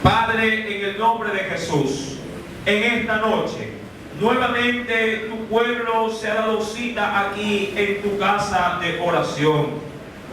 Padre, en el nombre de Jesús, en esta noche, nuevamente tu pueblo se ha dado cita aquí en tu casa de oración.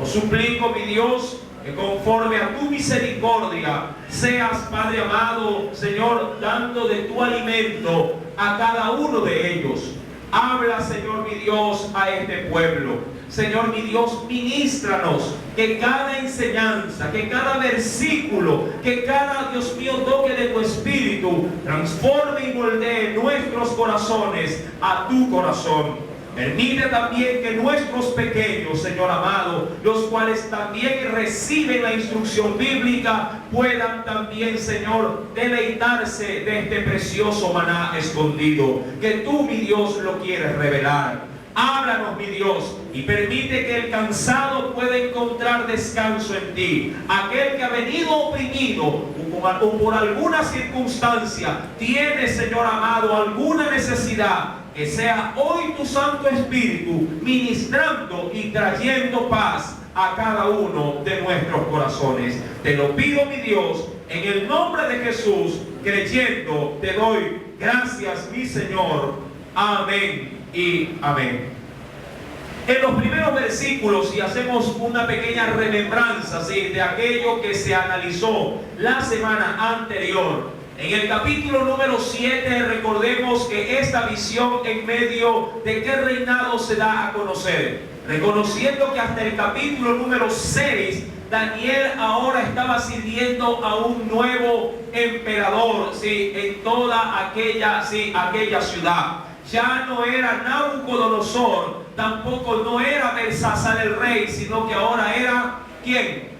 Os suplico, mi Dios, que conforme a tu misericordia seas, Padre amado, Señor, dando de tu alimento a cada uno de ellos. Habla, Señor mi Dios, a este pueblo. Señor mi Dios, ministranos, que cada enseñanza, que cada versículo, que cada, Dios mío, toque de tu espíritu transforme y moldee nuestros corazones a tu corazón. Permite también que nuestros pequeños, Señor amado, los cuales también reciben la instrucción bíblica, puedan también, Señor, deleitarse de este precioso maná escondido, que tú, mi Dios, lo quieres revelar. Háblanos, mi Dios, y permite que el cansado pueda encontrar descanso en ti. Aquel que ha venido oprimido o por alguna circunstancia tiene, Señor amado, alguna necesidad, que sea hoy tu Santo Espíritu ministrando y trayendo paz a cada uno de nuestros corazones. Te lo pido, mi Dios, en el nombre de Jesús, creyendo, te doy gracias, mi Señor. Amén y amén. En los primeros versículos, si hacemos una pequeña remembranza, ¿sí?, de aquello que se analizó la semana anterior, en el capítulo número 7, recordemos que esta visión en medio de qué reinado se da a conocer, reconociendo que hasta el capítulo número 6, Daniel ahora estaba sirviendo a un nuevo emperador, ¿sí?, en toda aquella ciudad. Ya no era Nabucodonosor, tampoco no era Belsasar el rey, sino que ahora era, ¿quién?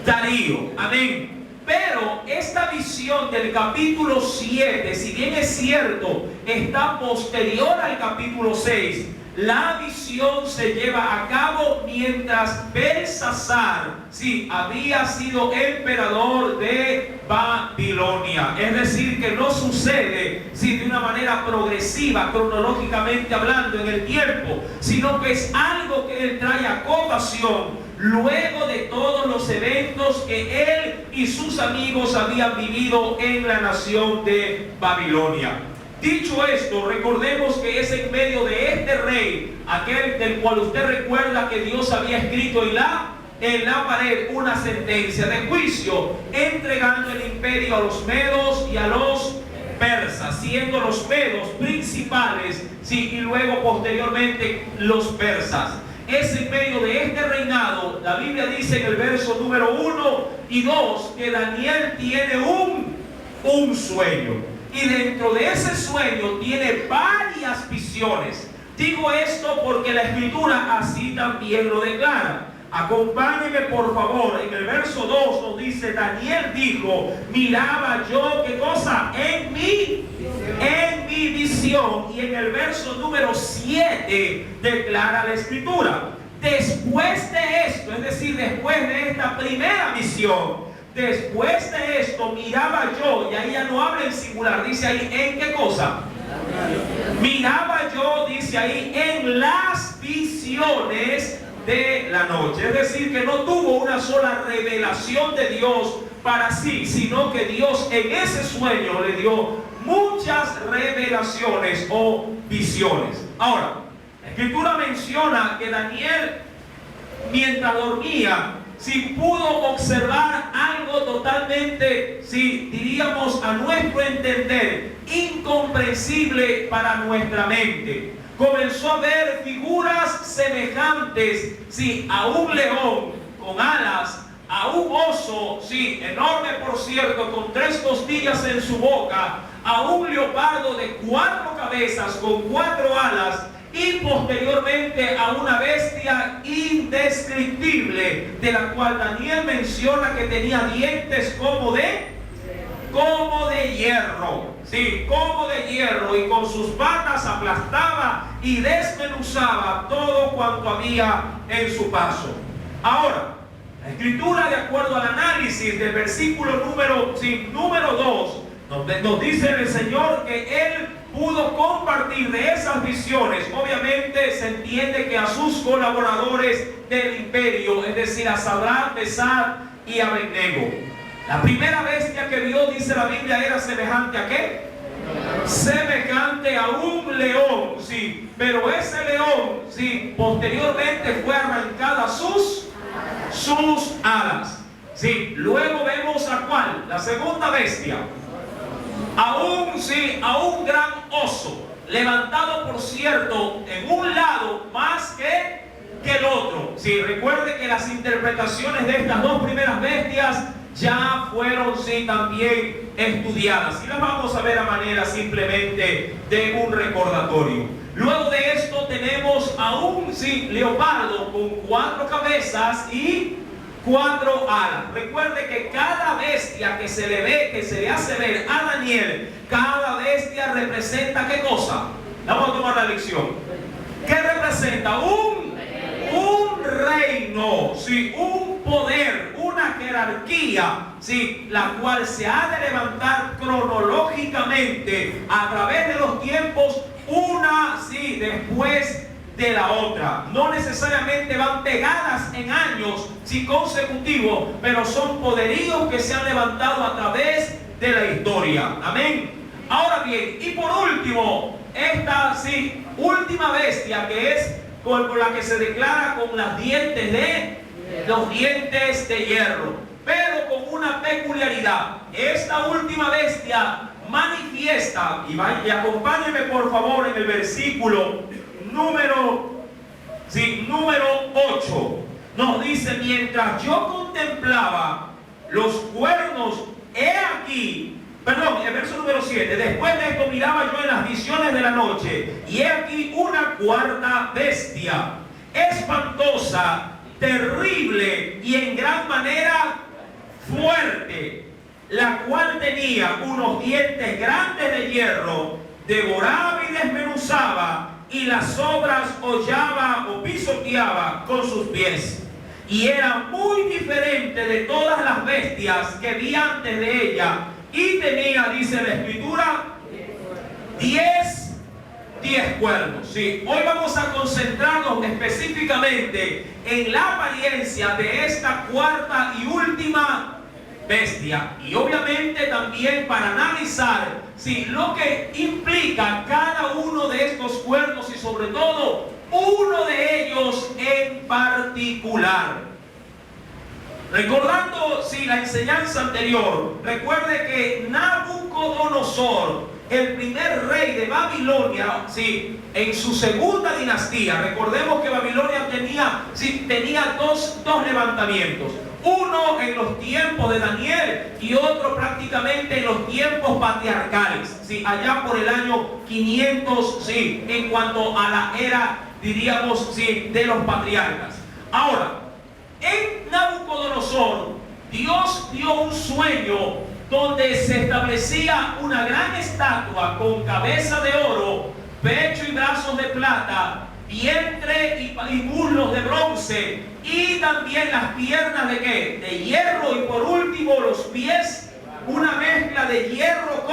Darío. Amén. Pero esta visión del capítulo 7, si bien es cierto, está posterior al capítulo 6, la visión se lleva a cabo mientras Belsasar, sí, había sido emperador de Babilonia. Es decir, que no sucede, sí, de una manera progresiva, cronológicamente hablando en el tiempo, sino que es algo que él trae a colación luego de todos los eventos que él y sus amigos habían vivido en la nación de Babilonia. Dicho esto, recordemos que es en medio de este rey, aquel del cual usted recuerda que Dios había escrito en la pared una sentencia de juicio, entregando el imperio a los medos y a los persas, siendo los medos principales, sí, y luego posteriormente los persas. Es en medio de este reinado, la Biblia dice en el verso número 1 y 2 que Daniel tiene un sueño. Y dentro de ese sueño tiene varias visiones. Digo esto porque la Escritura así también lo declara. Acompáñenme por favor, en el verso 2 nos dice: Daniel dijo, miraba yo, ¿qué cosa? En mi visión. Y en el verso número 7 declara la Escritura: después de esto, es decir, después de esta primera visión, después de esto miraba yo, y ahí ya no habla en singular, dice ahí, ¿en qué cosa? Miraba yo, dice ahí, en las visiones de la noche. Es decir, que no tuvo una sola revelación de Dios para sí, sino que Dios en ese sueño le dio muchas revelaciones o visiones. Ahora, la Escritura menciona que Daniel, mientras dormía, si pudo observar algo totalmente, si diríamos a nuestro entender, incomprensible para nuestra mente. Comenzó a ver figuras semejantes, sí, a un león con alas, a un oso, sí, enorme por cierto, con 3 costillas en su boca, a un leopardo de 4 cabezas con 4 alas, y posteriormente a una bestia indescriptible, de la cual Daniel menciona que tenía dientes como de hierro, sí, como de hierro, y con sus patas aplastaba y desmenuzaba todo cuanto había en su paso. Ahora, la Escritura, de acuerdo al análisis del versículo número 2, nos dice el Señor que Él pudo compartir de esas visiones. Obviamente se entiende que a sus colaboradores del imperio, es decir, a Sadrach, Mesach y Abednego. La primera bestia que vio dice la Biblia, era semejante ¿a qué? Semejante a un león, sí. Pero ese león, sí, posteriormente fue arrancada sus alas. Sí, luego vemos a cuál, la segunda bestia, a un gran oso, levantado por cierto en un lado más que el otro. Sí, recuerde que las interpretaciones de estas dos primeras bestias ya fueron también estudiadas, y las vamos a ver a manera simplemente de un recordatorio. Luego de esto tenemos a un leopardo con 4 cabezas y 4 alas. Recuerde que cada bestia que se le hace ver a Daniel, cada bestia representa ¿qué cosa? Vamos a tomar la lección. ¿Qué representa? Un reino, sí, un poder, una jerarquía, sí, la cual se ha de levantar cronológicamente a través de los tiempos, una después de la otra. No necesariamente van pegadas en años consecutivos, pero son poderíos que se han levantado a través de la historia. Amén. Ahora bien, y por último, esta última bestia, que es con la que se declara con los dientes de hierro, pero con una peculiaridad. Esta última bestia manifiesta, y acompáñenme por favor en el versículo número 8, nos dice: mientras yo contemplaba los cuernos, he aquí, el verso número 7, después de esto miraba yo en las visiones de la noche, y he aquí una cuarta bestia, espantosa, terrible y en gran manera fuerte, la cual tenía unos dientes grandes de hierro, devoraba y desmenuzaba, y las obras hollaba o pisoteaba con sus pies. Y era muy diferente de todas las bestias que vi antes de ella, y tenía, dice la Escritura, 10 cuernos. Sí, hoy vamos a concentrarnos específicamente en la apariencia de esta cuarta y última bestia, y obviamente también para analizar lo que implica cada uno de estos cuernos, y sobre todo uno de ellos en particular. Recordando la enseñanza anterior, recuerde que Nabucodonosor, el primer rey de Babilonia, en su segunda dinastía, recordemos que Babilonia tenía dos levantamientos. Uno en los tiempos de Daniel y otro prácticamente en los tiempos patriarcales, allá por el año 500, en cuanto a la era, diríamos, de los patriarcas. Ahora, en Nabucodonosor, Dios dio un sueño donde se establecía una gran estatua con cabeza de oro, pecho y brazos de plata, vientre y muslos de bronce, y también las piernas ¿de qué? De hierro, y por último los pies, una mezcla de hierro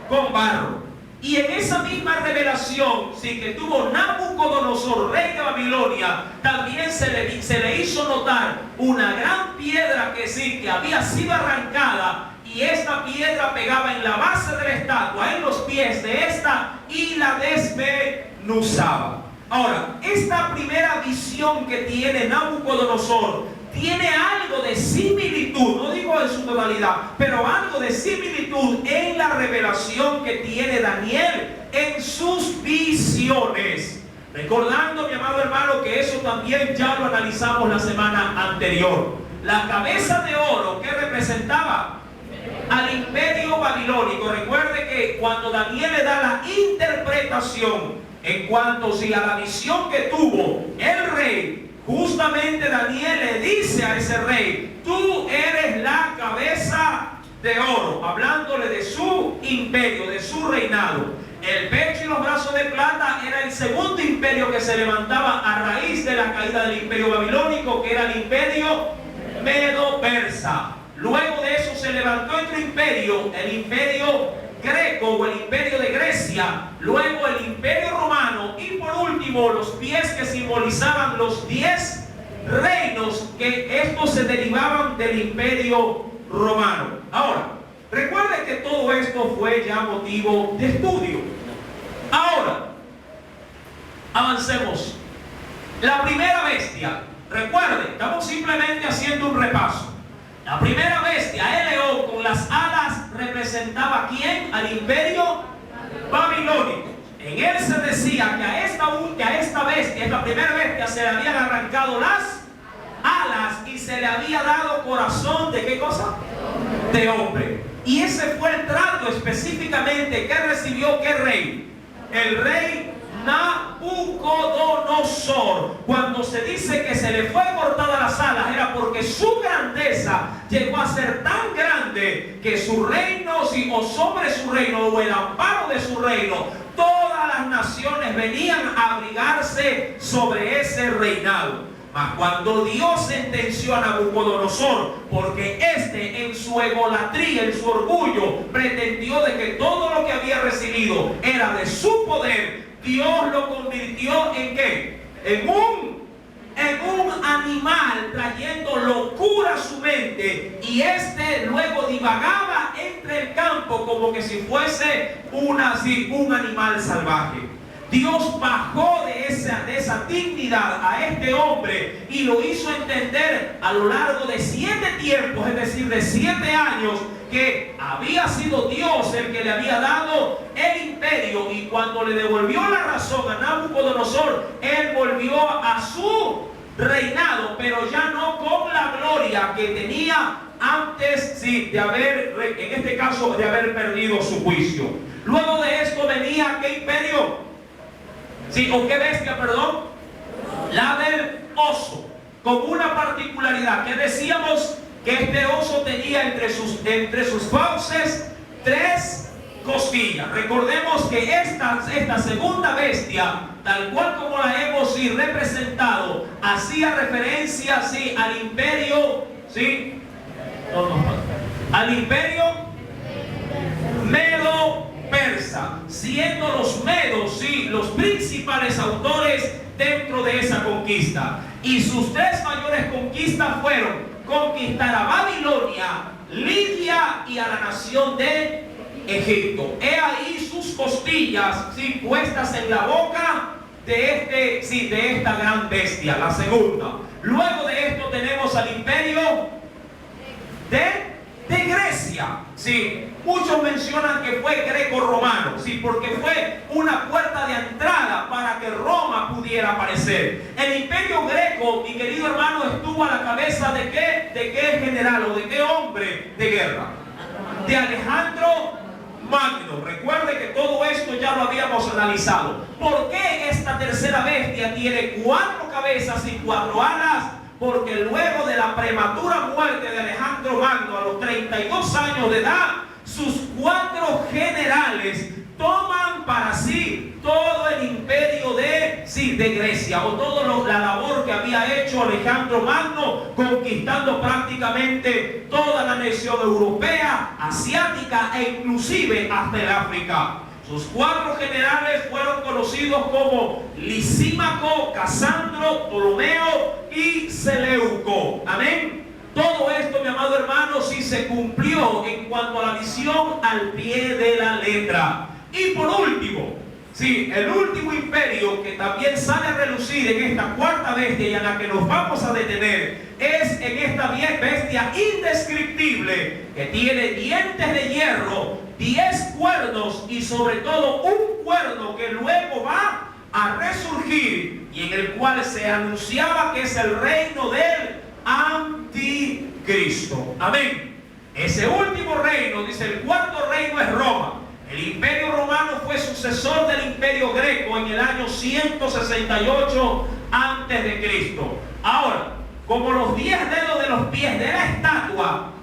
con barro. Y en esa misma revelación que tuvo Nabucodonosor, rey de Babilonia, también se le hizo notar una gran piedra que había sido arrancada, y esta piedra pegaba en la base de la estatua, en los pies de esta, y la desmenuzaba. Ahora, esta primera visión que tiene Nabucodonosor tiene algo de similitud, no digo en su totalidad, pero algo de similitud en la revelación que tiene Daniel en sus visiones. Recordando, mi amado hermano, que eso también ya lo analizamos la semana anterior. La cabeza de oro, que representaba al imperio babilónico. Recuerde que cuando Daniel le da la interpretación en cuanto a la visión que tuvo el rey, justamente Daniel le dice a ese rey: tú eres la cabeza de oro, hablándole de su imperio, de su reinado. El pecho y los brazos de plata era el segundo imperio que se levantaba a raíz de la caída del imperio babilónico, que era el imperio medo-persa. Luego de eso se levantó otro imperio, el imperio greco o el imperio de Grecia, luego el imperio romano, y por último los pies que simbolizaban los 10 reinos, que estos se derivaban del imperio romano. Ahora, recuerden todo esto fue ya motivo de estudio. Ahora, avancemos. La primera bestia, recuerden, estamos simplemente haciendo un repaso. La primera bestia, el león con las alas, representaba ¿a quién? Al imperio babilónico. En él se decía que a esta bestia, esta primera bestia, se le habían arrancado las alas y se le había dado corazón ¿de qué cosa? De hombre. Y ese fue el trato específicamente que recibió ¿qué rey? El rey Nabucodonosor. Cuando se dice que se le fue cortada las alas, era porque su grandeza llegó a ser tan grande que su reino, o sobre su reino, o el amparo de su reino, todas las naciones venían a abrigarse sobre ese reinado. Mas cuando Dios sentenció a Nabucodonosor, porque este en su egolatría, en su orgullo, pretendió de que todo lo que había recibido era de su poder, Dios lo convirtió ¿en qué? En un animal, trayendo locura a su mente, y este luego divagaba entre el campo como que si fuese un animal salvaje. Dios bajó de esa dignidad a este hombre y lo hizo entender a lo largo de 7 tiempos, es decir, de 7 años, que había sido Dios el que le había dado el imperio. Y cuando le devolvió la razón a Nabucodonosor, él volvió a su reinado, pero ya no con la gloria que tenía antes de haber, en este caso, de haber perdido su juicio. Luego de esto venía ¿qué imperio? ¿O qué bestia, perdón? La del oso, con una particularidad que decíamos que este oso tenía entre sus fauces 3 costillas. Recordemos que esta segunda bestia, tal cual como la hemos representado, hacía referencia al imperio, al imperio medo-persa, siendo los medos los principales autores dentro de esa conquista. Y sus 3 mayores conquistas fueron conquistar a Babilonia, Lidia y a la nación de Egipto. He ahí sus costillas puestas en la boca de esta gran bestia, la segunda. Luego de esto tenemos al imperio de Grecia. Muchos mencionan que fue greco-romano, porque fue una puerta de entrada para que Roma pudiera aparecer. El imperio greco, mi querido hermano, estuvo a la cabeza ¿de qué general o de qué hombre de guerra? De Alejandro Magno. Recuerde que todo esto ya lo habíamos analizado. ¿Por qué esta tercera bestia tiene 4 cabezas y 4 alas? Porque luego de la prematura muerte de Alejandro Magno a los 32 años de edad, sus 4 generales toman para sí todo el imperio de Grecia, o toda la labor que había hecho Alejandro Magno, conquistando prácticamente toda la nación europea, asiática e inclusive hasta el África. Sus 4 generales fueron conocidos como Lisímaco, Casandro, Ptolomeo y Seleuco. Amén. Todo esto, mi amado hermano, se cumplió en cuanto a la visión al pie de la letra. Y por último, el último imperio que también sale a relucir en esta cuarta bestia y en la que nos vamos a detener, es en esta bestia indescriptible que tiene dientes de hierro, 10 cuernos y sobre todo un cuerno que luego va a resurgir, y en el cual se anunciaba que es el reino del anticristo. Amén. Ese último reino, dice, el cuarto reino es Roma. El imperio romano fue sucesor del imperio greco en el año 168 antes de Cristo. Ahora, como los 10 dedos de los pies de la estatua,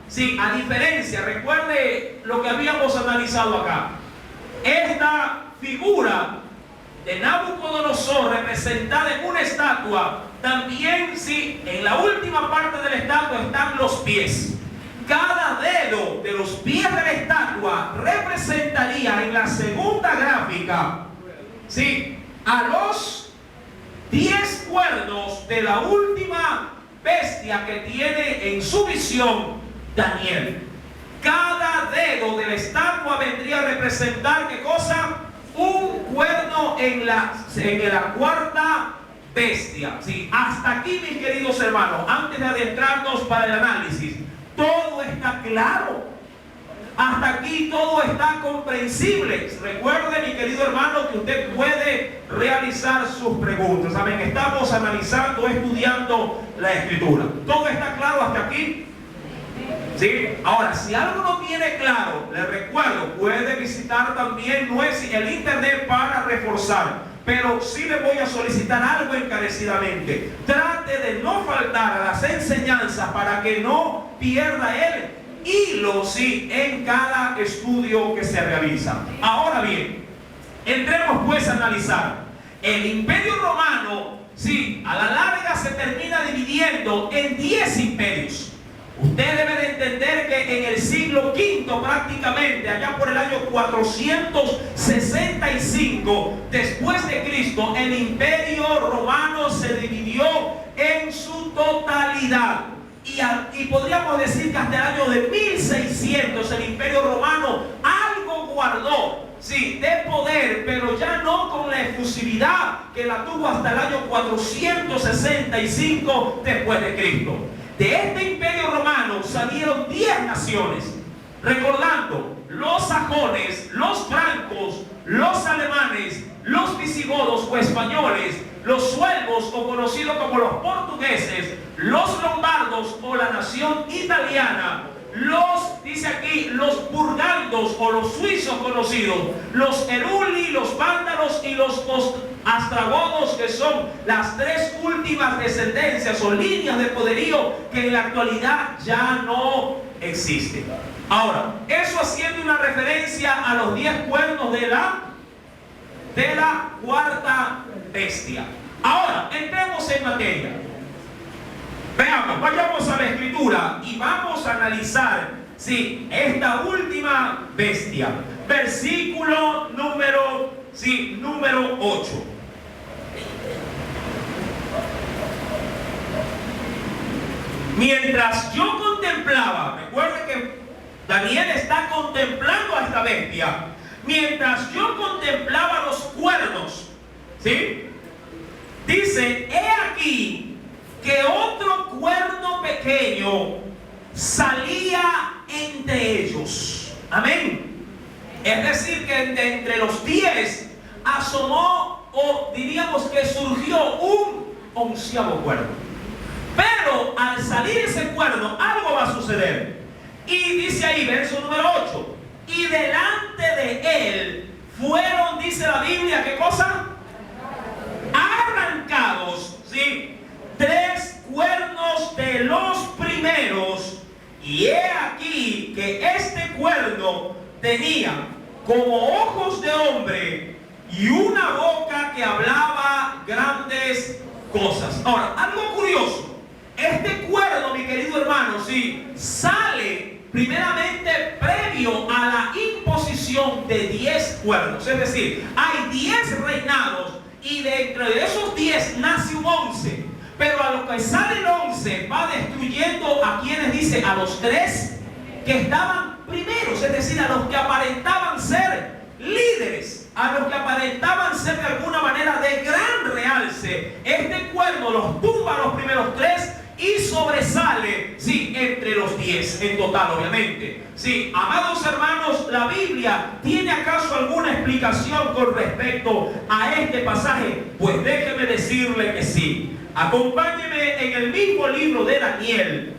a diferencia, recuerde lo que habíamos analizado acá, esta figura de Nabucodonosor representada en una estatua, también en la última parte de la estatua están los pies. Cada dedo de los pies de la estatua representaría en la segunda gráfica a los 10 cuernos de la última bestia que tiene en su visión Daniel. Cada dedo de la estatua representar, ¿qué cosa? Un cuerno en la cuarta bestia. ¿Sí? Hasta aquí, mis queridos hermanos, antes de adentrarnos para el análisis, todo está claro. Hasta aquí todo está comprensible. Recuerde, mi querido hermano, que usted puede realizar sus preguntas. ¿Saben? Estamos analizando, estudiando la Escritura. ¿Todo está claro hasta aquí? ¿Sí? Ahora, si algo no tiene claro, le recuerdo, puede visitar también el internet para reforzar. Pero sí le voy a solicitar algo encarecidamente. Trate de no faltar a las enseñanzas para que no pierda el hilo, sí, en cada estudio que se realiza. Ahora bien, entremos pues a analizar. El Imperio Romano, sí, a la larga se termina dividiendo en 10 imperios. Usted debe de entender que en el siglo V prácticamente, allá por el año 465 después de Cristo, el Imperio Romano se dividió en su totalidad. Y podríamos decir que hasta el año de 1600 el Imperio Romano algo guardó, sí, de poder, pero ya no con la efusividad que la tuvo hasta el año 465 después de Cristo. De este Imperio Romano salieron 10 naciones, recordando los sajones, los francos, los alemanes, los visigodos o españoles, los suevos o conocidos como los portugueses, los lombardos o la nación italiana, dice aquí, los burgandos o los suizos conocidos, los eruli, los vándalos y los ostrogodos, que son las 3 últimas descendencias o líneas de poderío que en la actualidad ya no existen. Ahora, eso haciendo una referencia a los 10 cuernos de la cuarta bestia. Ahora, entremos en materia. Veamos, vayamos a la Escritura y vamos a analizar, sí, esta última bestia. Versículo número 8. Mientras yo contemplaba, recuerde que Daniel está contemplando a esta bestia. Mientras yo contemplaba los cuernos, ¿sí? Dice, he aquí que otro cuerno pequeño salía entre ellos. Amén. Es decir, que entre los 10 asomó, o diríamos que surgió un 11º cuerno. Pero al salir ese cuerno, algo va a suceder. Y dice ahí, verso número 8, y delante de él fueron, dice la Biblia, ¿qué cosa? Arrancados, ¿sí? 3 cuernos de los primeros, y he aquí que este cuerno tenía como ojos de hombre y una boca que hablaba grandes cosas. Ahora, algo curioso, este cuerno, mi querido hermano, sí, sale primeramente previo a la imposición de 10 cuernos. Es decir, hay 10 reinados y dentro de esos 10 nace un 11. Pero a lo que sale el 11 va destruyendo a quienes dice, a los 3 que estaban primeros, es decir, a los que aparentaban ser líderes, a los que aparentaban ser de alguna manera de gran realce. Este cuerno los tumba a los primeros 3 y sobresale, sí, entre los 10 en total, obviamente. Sí, amados hermanos, ¿la Biblia tiene acaso alguna explicación con respecto a este pasaje? Pues déjeme decirle que sí. Acompáñeme en el mismo libro de Daniel.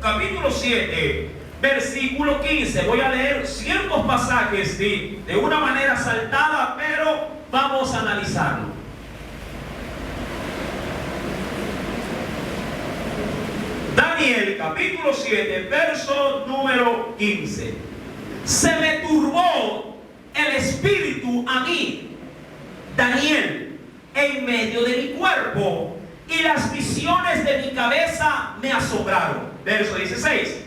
Capítulo 7, versículo 15. Voy a leer ciertos pasajes de una manera saltada, pero vamos a analizarlo. Daniel, capítulo 7, verso número 15. Se me turbó el espíritu a mí, Daniel, en medio de mi cuerpo, y las visiones de mi cabeza me asombraron. Verso 16.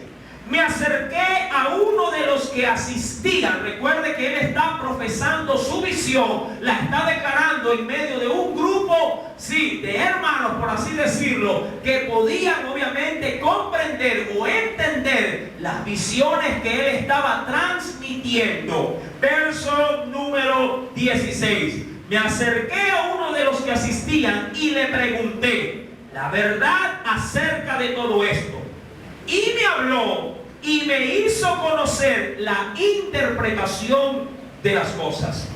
me acerqué a uno de los que asistían. Recuerde que él está profesando su visión, la está declarando en medio de un grupo, sí, de hermanos, por así decirlo, que podían obviamente comprender o entender las visiones que él estaba transmitiendo. Verso número 16. Me acerqué a uno de los que asistían y le pregunté la verdad acerca de todo esto. Y me habló y me hizo conocer la interpretación de las cosas.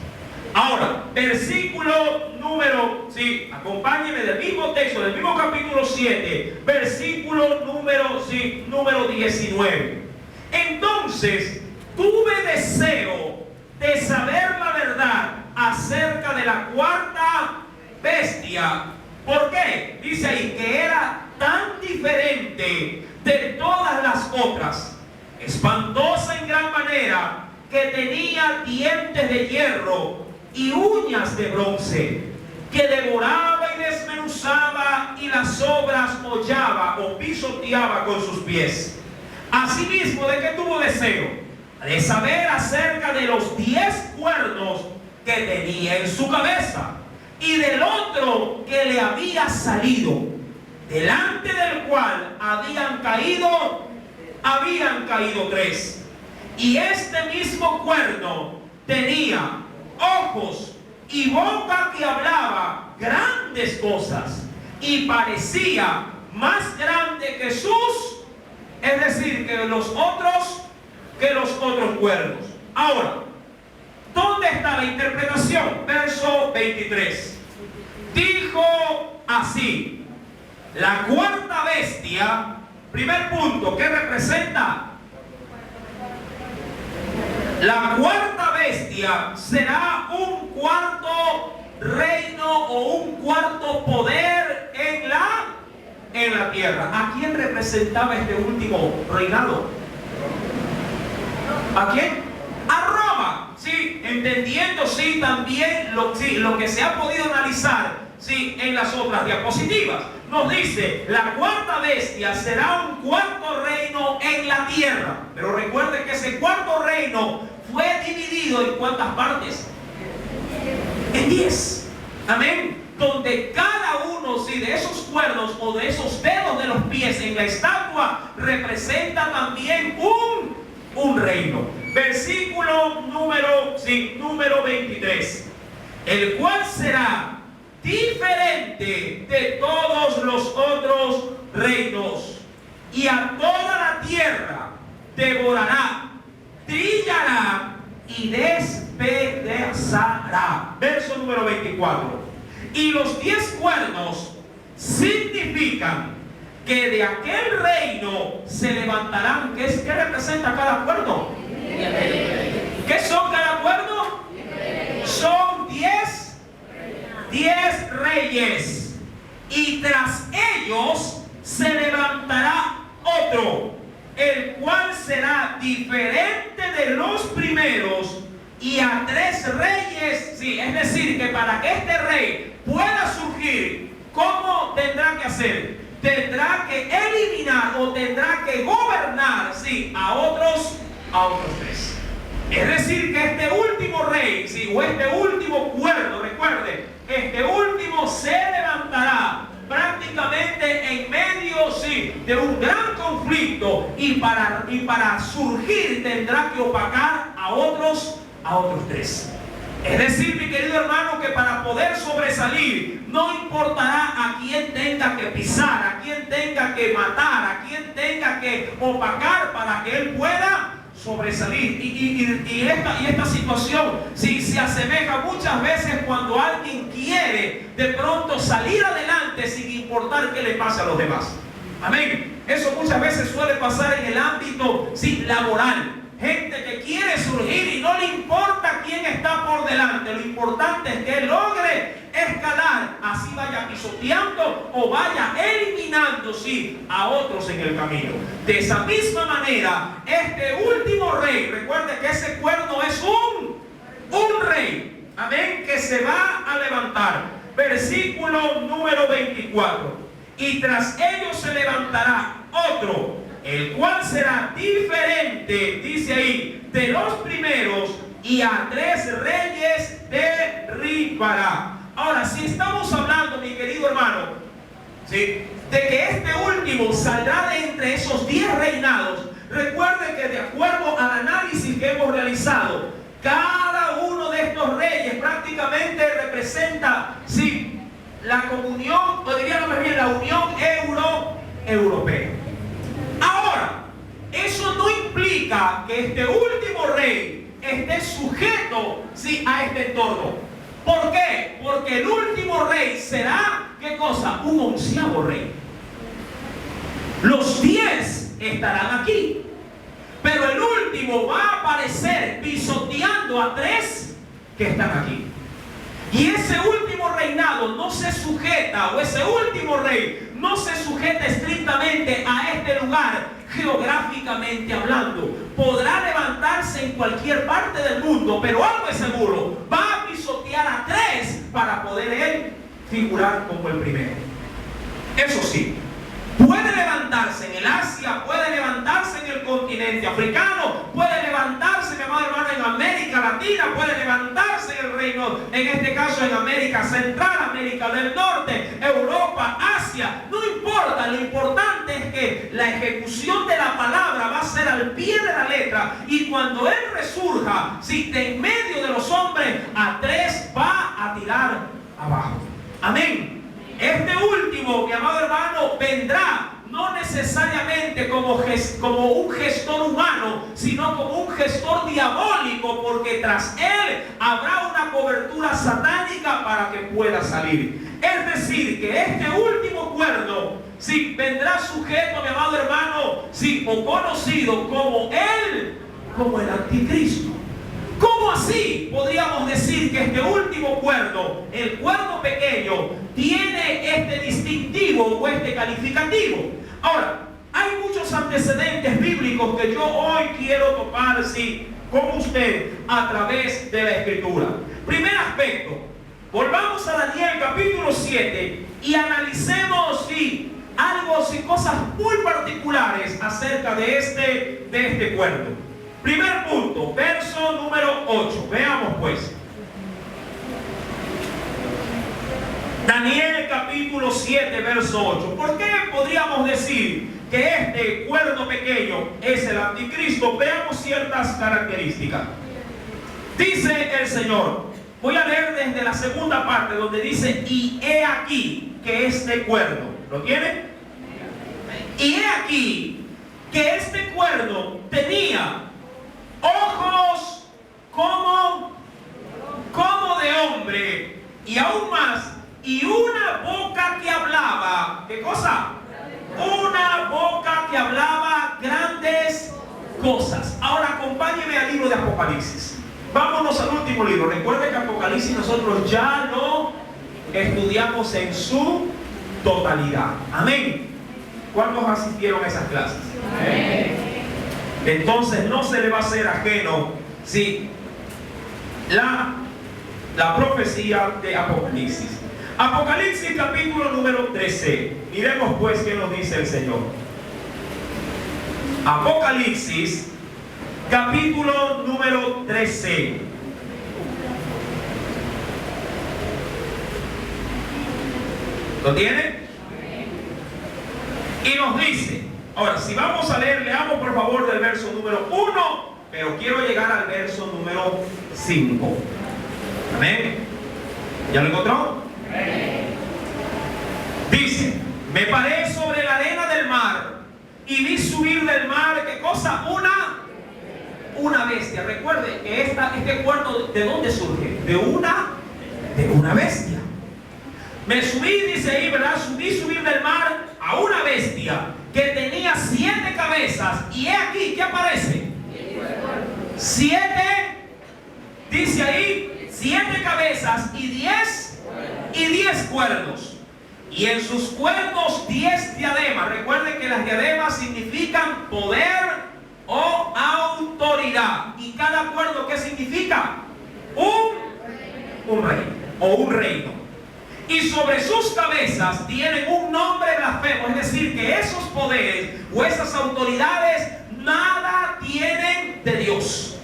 Ahora, versículo número, sí, acompáñenme del mismo texto, del mismo capítulo 7, versículo número 19. Entonces, tuve deseo de saber la verdad acerca de la cuarta bestia. ¿Por qué? Dice ahí que era tan diferente de todas las otras, espantosa en gran manera, que tenía dientes de hierro y uñas de bronce, que devoraba y desmenuzaba y las obras hollaba o pisoteaba con sus pies. Asimismo, ¿de qué tuvo deseo? De saber acerca de los 10 cuernos que tenía en su cabeza y del otro que le había salido, delante del cual habían caído 3. Y este mismo cuerno tenía ojos y boca que hablaba grandes cosas, y parecía más grande que sus, es decir, que los otros cuernos. Ahora, ¿dónde está la interpretación? Verso 23. Dijo así: la cuarta bestia, primer punto, ¿qué representa? La cuarta bestia será un cuarto reino o un cuarto poder en la tierra. ¿A quién representaba este último reinado? ¿A quién? A Roma. Sí, entendiendo sí también lo que se ha podido analizar sí en las otras diapositivas. Nos dice, la cuarta bestia será un cuarto reino en la tierra. Pero recuerden que ese cuarto reino fue dividido en ¿cuántas partes? En 10. Amén. Donde cada uno sí, de esos cuernos o de esos dedos de los pies en la estatua representa también un reino. Versículo número 23. El cual será diferente de todos los otros reinos, y a toda la tierra devorará, trillará y despedazará. Verso número 24. Y los 10 cuernos significan que de aquel reino se levantarán. ¿Qué representa cada cuerno? ¿Qué son cada cuerno? Son 10 reyes, y tras ellos se levantará otro, el cual será diferente de los primeros, y a 3 reyes, sí, es decir, que para que este rey pueda surgir, ¿cómo tendrá que hacer? Tendrá que eliminar o tendrá que gobernar, sí, a otros 3. Es decir, que este último rey, sí, o este último cuerno, recuerde, este último se levantará prácticamente en medio, sí, de un gran conflicto, y para surgir tendrá que opacar a otros 3. Es decir, mi querido hermano, que para poder sobresalir no importará a quién tenga que pisar, a quién tenga que matar, a quién tenga que opacar para que él pueda sobresalir. Y esta situación sí se asemeja muchas veces cuando alguien quiere de pronto salir adelante sin importar qué le pase a los demás. Amén. Eso muchas veces suele pasar en el ámbito sí, laboral. Gente que quiere surgir y no le importa quién está por delante. Lo importante es que logre escalar, así vaya pisoteando o vaya eliminando sí, a otros en el camino. De esa misma manera, este último rey, recuerde que ese cuerno es un rey, amén, que se va a levantar. Versículo número 24. Y tras ellos se levantará otro, el cual será diferente, dice ahí, de los primeros, y a 3 reyes derribará. Ahora, si estamos hablando, mi querido hermano, ¿sí?, de que este último saldrá de entre esos 10 reinados, recuerden que de acuerdo al análisis que hemos realizado, cada uno de estos reyes prácticamente representa, sí, la comunión, o diríamos más bien la unión europea. Ahora, eso no implica que este último rey esté sujeto, sí, a este entorno. ¿Por qué? Porque el último rey será, ¿qué cosa? Un 11º rey. Los 10 estarán aquí, pero el último va a aparecer pisoteando a 3 que están aquí. Y ese último reinado no se sujeta, o ese último rey no se sujeta estrictamente a este lugar geográficamente hablando. Podrá levantarse en cualquier parte del mundo, pero algo es seguro: va a pisotear a 3 para poder él figurar como el primero. Eso sí, puede levantarse en el Asia, puede levantarse en el continente africano, puede levantarse, mi amado hermano, en América Latina, puede levantarse en el reino, en este caso en América Central, América del Norte, Europa, Asia. No importa, lo importante es que la ejecución de la palabra va a ser al pie de la letra, y cuando él resurja, si de en medio de los hombres, a 3 va a tirar abajo. Amén. Este último, mi amado hermano, vendrá no necesariamente como un gestor humano, sino como un gestor diabólico, porque tras él habrá una cobertura satánica para que pueda salir. Es decir, que este último cuerno, sí, vendrá sujeto, mi amado hermano, sí, o conocido como el anticristo. ¿Cómo así podríamos decir que este último cuerno, el cuerno pequeño, tiene este distintivo o este calificativo? Ahora, hay muchos antecedentes bíblicos que yo hoy quiero topar, sí, con usted a través de la Escritura. Primer aspecto, volvamos a Daniel capítulo 7 y analicemos, sí, algo, sí, cosas muy particulares acerca de este cuerno. Primer punto, verso número 8. Veamos pues. Daniel capítulo 7, verso 8. ¿Por qué podríamos decir que este cuerno pequeño es el anticristo? Veamos ciertas características. Dice el Señor, voy a leer desde la segunda parte donde dice: y he aquí que este cuerno, ¿lo tiene? Y he aquí que este cuerno tenía ojos como de hombre, y aún más, y una boca que hablaba, ¿qué cosa? Una boca que hablaba grandes cosas. Ahora acompáñeme al libro de Apocalipsis. Vámonos al último libro. Recuerden que Apocalipsis nosotros ya lo estudiamos en su totalidad. Amén. ¿Cuántos asistieron a esas clases? Amén. Entonces no se le va a hacer ajeno, sí, la profecía de Apocalipsis. Apocalipsis capítulo número 13. Miremos pues qué nos dice el Señor. Apocalipsis capítulo número 13. ¿Lo tiene? Y nos dice, ahora si vamos a leer, leamos por favor del verso número 1, pero quiero llegar al verso número 5. Amén. ¿Ya lo encontró? Amén. Dice: me paré sobre la arena del mar y vi subir del mar, ¿qué cosa? Una bestia. Recuerde que este cuerno, ¿de dónde surge? De una bestia. Me subí, dice ahí, ¿verdad? Subir del mar a una bestia que tenía 7 cabezas. Y he aquí, ¿qué aparece? 7, dice ahí, 7 cabezas y 10 cuernos. Y en sus cuernos 10 diademas. Recuerden que las diademas significan poder o autoridad. ¿Y cada cuerno qué significa? Un rey o un reino. Y sobre sus cabezas tienen un nombre sabemos, es decir, que esos poderes o esas autoridades nada tienen de Dios.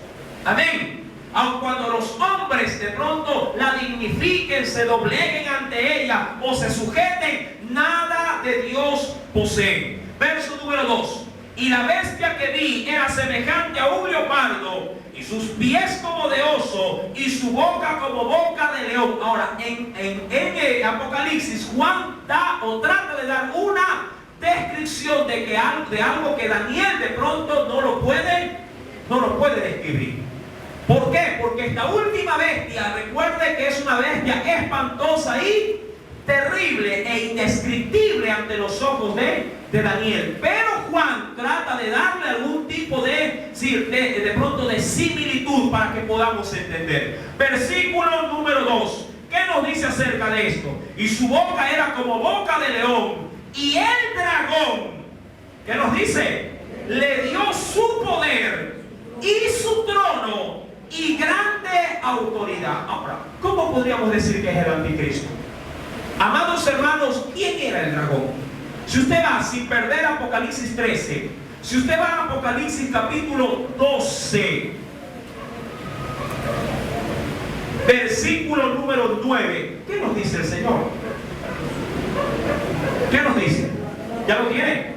Amén. Aun cuando los hombres de pronto la dignifiquen, se dobleguen ante ella o se sujeten, nada de Dios poseen. Verso número 2. Y la bestia que vi era semejante a un leopardo, y sus pies como de oso, y su boca como boca de león. Ahora, en Apocalipsis, Juan da o trata de dar una descripción de algo que Daniel de pronto no lo puede describir. ¿Por qué? Porque esta última bestia, recuerde que es una bestia espantosa y terrible e indescriptible ante los ojos de Daniel. Pero Juan trata de darle algún tipo de pronto de similitud para que podamos entender. Versículo número 2. ¿Qué nos dice acerca de esto? Y su boca era como boca de león, y el dragón, ¿qué nos dice? Le dio su poder y su trono y grande autoridad. Ahora, ¿cómo podríamos decir que es el anticristo? Amados hermanos, ¿quién era el dragón? Si usted va, sin perder Apocalipsis 13, si usted va a Apocalipsis capítulo 12, versículo número 9, ¿qué nos dice el Señor? ¿Qué nos dice? ¿Ya lo tiene?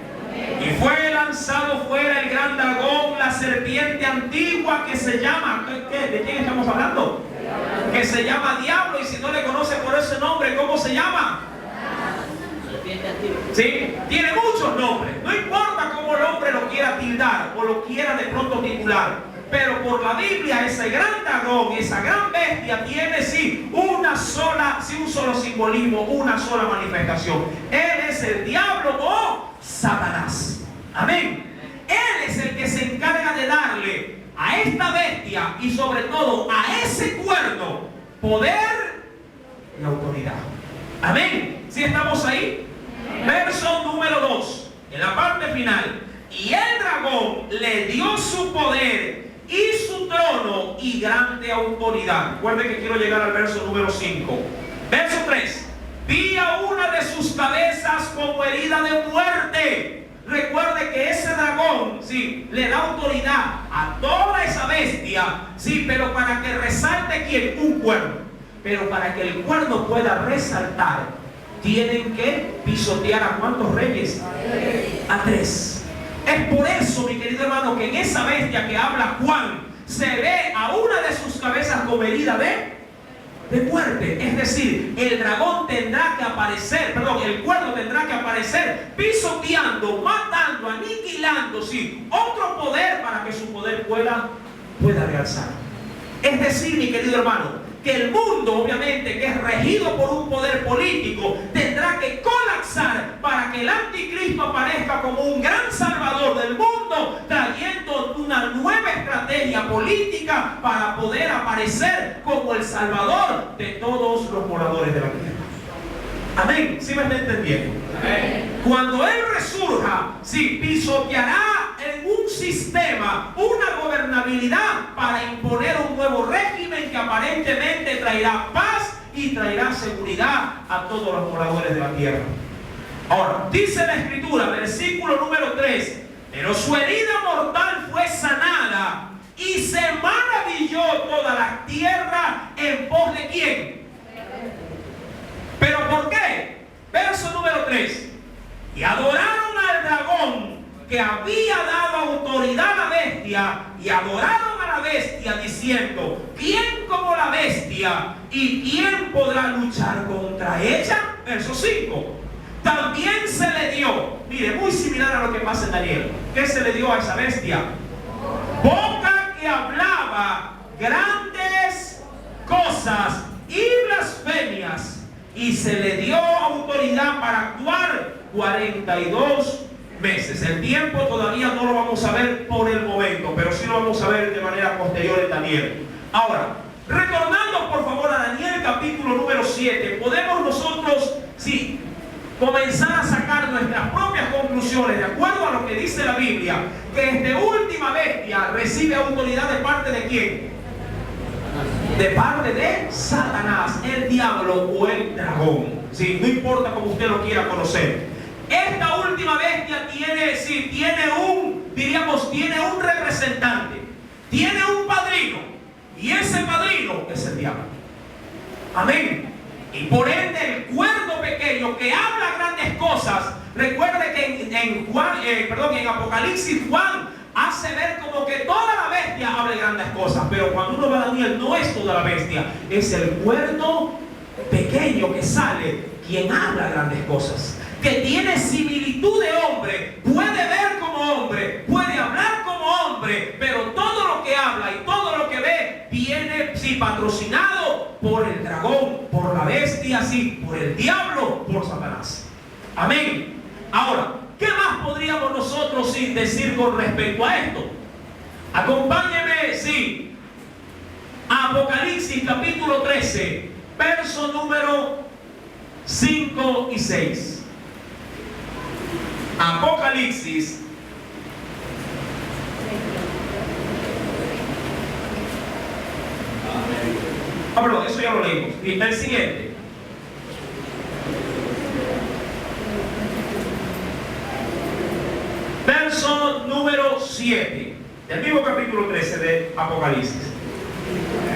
Y fue lanzado fuera el gran dragón, la serpiente antigua que se llama, ¿de quién estamos hablando? Que se llama Diablo, y si no le conoce por ese nombre, ¿cómo se llama? ¿Sí? Tiene muchos nombres, no importa cómo el hombre lo quiera tildar o lo quiera de pronto titular, pero por la Biblia ese gran dragón, esa gran bestia tiene un solo simbolismo, una sola manifestación. Él es el diablo o Satanás. Amén. Él es el que se encarga de darle a esta bestia y sobre todo a ese cuerno poder y autoridad. Amén. ¿Sí estamos ahí? Verso número 2, en la parte final. Y el dragón le dio su poder y su trono y grande autoridad. Recuerden que quiero llegar al verso número 5. Verso 3. Vi a una de sus cabezas como herida de muerte. Recuerde que ese dragón, sí, le da autoridad a toda esa bestia, sí, pero para que resalte, ¿quién? Un cuerno. Pero para que el cuerno pueda resaltar, tienen que pisotear ¿a cuántos reyes? A 3. Es por eso, mi querido hermano, que en esa bestia que habla Juan, se ve a una de sus cabezas como herida de muerte. Es decir, el dragón tendrá que aparecer, el cuerno tendrá que aparecer pisoteando, matando, aniquilando, sí, otro poder para que su poder pueda realzar. Es decir, mi querido hermano, que el mundo, obviamente, que es regido por un poder político, tendrá que colapsar para que el anticristo aparezca como un gran salvador del mundo, trayendo una nueva estrategia política para poder aparecer como el salvador de todos los moradores de la tierra. Amén. ¿Sí me está entendiendo? Amén. Cuando Él resurja, sí, pisoteará en un sistema, una gobernabilidad para imponer un nuevo régimen que aparentemente traerá paz y traerá seguridad a todos los moradores de la tierra. Ahora, dice la Escritura, versículo número 3, pero su herida mortal fue sanada y se maravilló toda la tierra en pos de ¿quién? ¿Pero por qué? Verso número 3. Y adoraron al dragón que había dado autoridad a la bestia, y adoraron a la bestia diciendo: ¿quién como la bestia? ¿Y quién podrá luchar contra ella? Verso 5. También se le dio, mire, muy similar a lo que pasa en Daniel. ¿Qué se le dio a esa bestia? Boca que hablaba grandes cosas y blasfemias. Y se le dio autoridad para actuar 42 meses. El tiempo todavía no lo vamos a ver por el momento, pero sí lo vamos a ver de manera posterior en Daniel. Ahora, recordando por favor a Daniel capítulo número 7, podemos nosotros, sí, comenzar a sacar nuestras propias conclusiones de acuerdo a lo que dice la Biblia, que esta última bestia recibe autoridad de parte de ¿quién? De parte de Satanás, el diablo o el dragón. Sí, no importa como usted lo quiera conocer. esta última bestia tiene un representante, tiene un padrino, y ese padrino es el diablo. Amén. Y por ende el cuerno pequeño que habla grandes cosas, recuerde que en Apocalipsis Juan hace ver como que toda la bestia habla grandes cosas, pero cuando uno va a Daniel no es toda la bestia, es el cuerno pequeño que sale quien habla grandes cosas, que tiene similitud de hombre, puede ver como hombre, puede hablar como hombre, pero todo lo que habla y todo lo que ve viene patrocinado por el dragón, por la bestia, por el diablo, por Satanás. Amén. Ahora, ¿qué más podríamos nosotros decir con respecto a esto? Acompáñeme, a Apocalipsis capítulo 13, verso número 5 y 6. Apocalipsis perdón, eso ya lo leímos. Y el siguiente. Verso número 7. Del mismo capítulo 13 de Apocalipsis.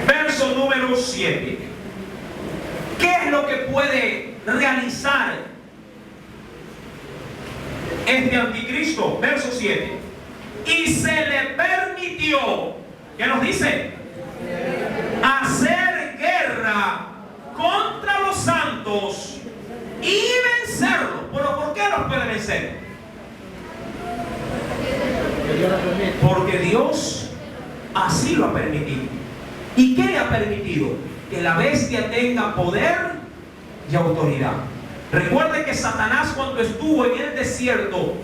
Verso número 7. ¿Qué es lo que puede realizar este anticristo? Verso 7. Y se le permitió, ¿qué nos dice? Hacer guerra contra los santos y vencerlos. ¿Pero por qué los puede vencer? Porque Dios así lo ha permitido. ¿Y qué le ha permitido? Que la bestia tenga poder y autoridad. Recuerde que Satanás, cuando estuvo en el desierto,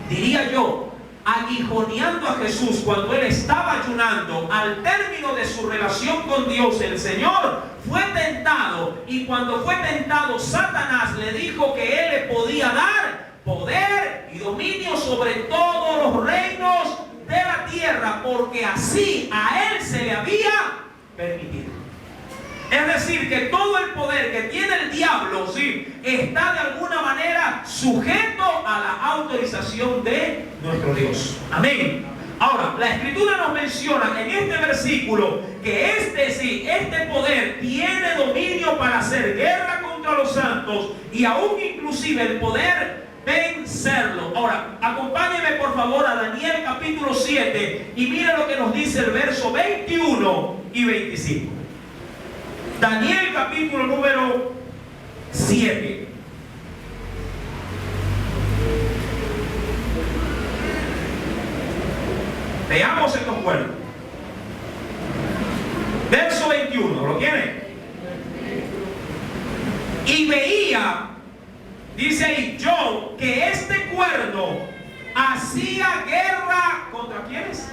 diría yo, aguijoneando a Jesús, cuando él estaba ayunando, al término de su relación con Dios, el Señor fue tentado, y cuando fue tentado, Satanás le dijo que él le podía dar poder y dominio sobre todos los reinos de la tierra, porque así a él se le había permitido. Es decir, que todo el poder que tiene el diablo, está de alguna manera sujeto a la autorización de nuestro Dios. Amén. Ahora, la Escritura nos menciona en este versículo que este poder tiene dominio para hacer guerra contra los santos y aún inclusive el poder vencerlo. Ahora, acompáñeme por favor a Daniel capítulo 7 y mire lo que nos dice el verso 21 y 25. Daniel capítulo número 7. Veamos estos cuernos. Verso 21, ¿lo tiene? Y veía, dice ahí, yo, que este cuerno hacía guerra ¿contra quiénes?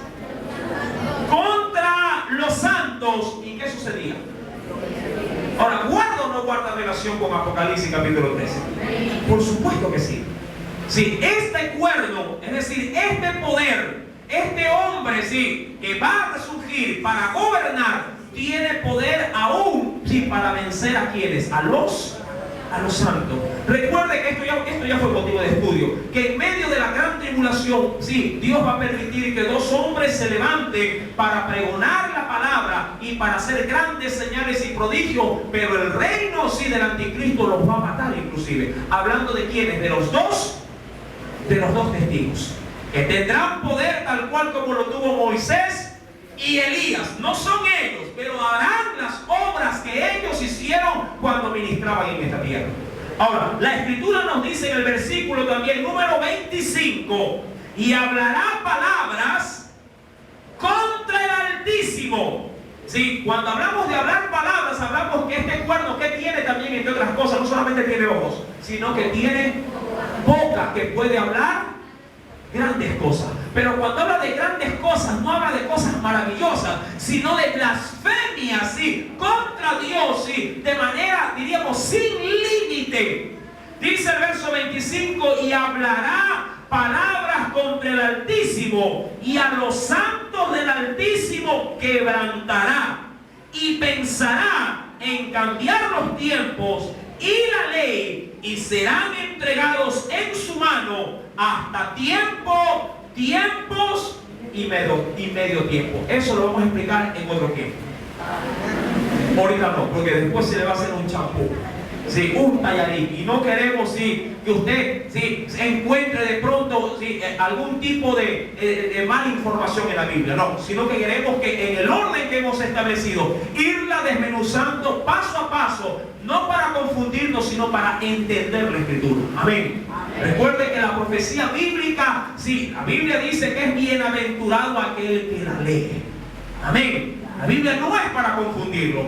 Contra los santos. ¿Y qué sucedía? Ahora, ¿guarda o no guarda relación con Apocalipsis capítulo 13? Por supuesto que sí. Este cuerno, es decir, este poder, este hombre, que va a resurgir para gobernar, tiene poder aún, para vencer a quienes, a los santos. Recuerde que esto ya fue motivo de estudio, que en medio de la gran tribulación, Dios va a permitir que dos hombres se levanten para pregonar la palabra y para hacer grandes señales y prodigios, pero el reino del anticristo los va a matar inclusive. Hablando de quiénes, de los dos testigos, que tendrán poder tal cual como lo tuvo Moisés y Elías. No son ellos, pero harán las obras que ellos hicieron cuando ministraban en esta tierra. Ahora, la Escritura nos dice en el versículo también número 25, y hablará palabras contra el Altísimo. Cuando hablamos de hablar palabras, hablamos que este cuerno que tiene también, entre otras cosas, no solamente tiene ojos, sino que tiene boca que puede hablar grandes cosas. Pero cuando habla de grandes cosas, no habla de cosas maravillosas, sino de blasfemia, contra Dios, de manera, diríamos, sin límite. Dice el verso 25, y hablará palabras contra el Altísimo, y a los santos del Altísimo quebrantará, y pensará en cambiar los tiempos y la ley y serán entregados en su mano hasta tiempos y medio tiempo. Eso lo vamos a explicar en otro tiempo. Ahorita no, porque después se le va a hacer un champú, sí, un tallarín, y no queremos que usted encuentre de pronto algún tipo de mala información en la Biblia, no, sino que queremos que en el orden que hemos establecido, irla desmenuzando paso a paso, no para confundirnos, sino para entender la Escritura. Amén. Recuerde que la profecía bíblica, la Biblia dice que es bienaventurado aquel que la lee. Amén. La Biblia no es para confundirlo.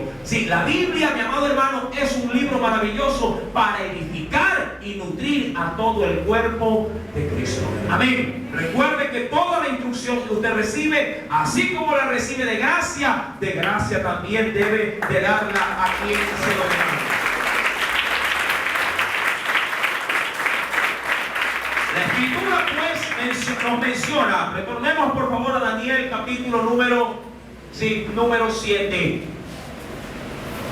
La Biblia, mi amado hermano, es un libro maravilloso para edificar y nutrir a todo el cuerpo de Cristo. Amén. Recuerde que toda la instrucción que usted recibe, así como la recibe de gracia también debe de darla a quien se lo demanda. La Escritura pues nos menciona, retornemos por favor a Daniel capítulo número 7,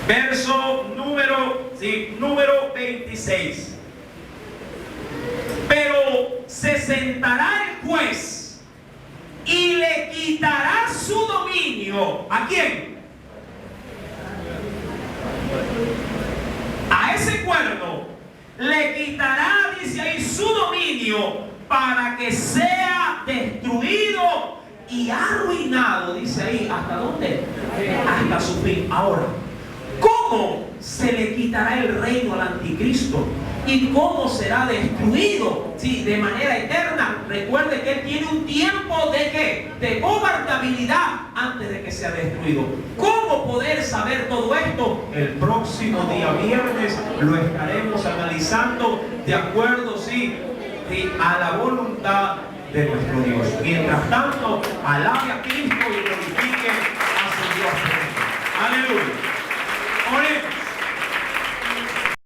verso número 26. Pero se sentará el juez y le quitará su dominio. ¿A quién? A ese cuerno le quitará, dice ahí, su dominio para que sea destruido y arruinado, dice ahí, ¿hasta dónde? Hasta su fin. Ahora, ¿cómo se le quitará el reino al anticristo? ¿Y cómo será destruido? De manera eterna. Recuerde que él tiene un tiempo de ¿qué? De gobernabilidad antes de que sea destruido. ¿Cómo poder saber todo esto? El próximo día viernes lo estaremos analizando de acuerdo, a la voluntad de nuestro Dios. Mientras tanto, alabe a Cristo y glorifique a su Dios. Aleluya. Oremos.